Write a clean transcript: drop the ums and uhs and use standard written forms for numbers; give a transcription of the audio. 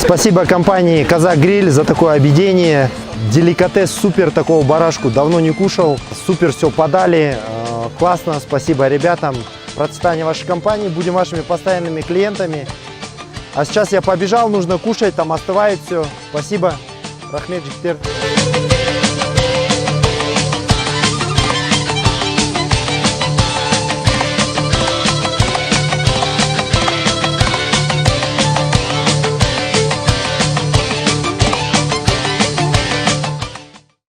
Спасибо компании Казак Гриль за такое объедение. Деликатес супер, такого барашку давно не кушал. Супер все подали. Классно, спасибо ребятам. Процветание вашей компании. Будем вашими постоянными клиентами. А сейчас я побежал, нужно кушать, там остывает все. Спасибо. Рахмет, Жиктер.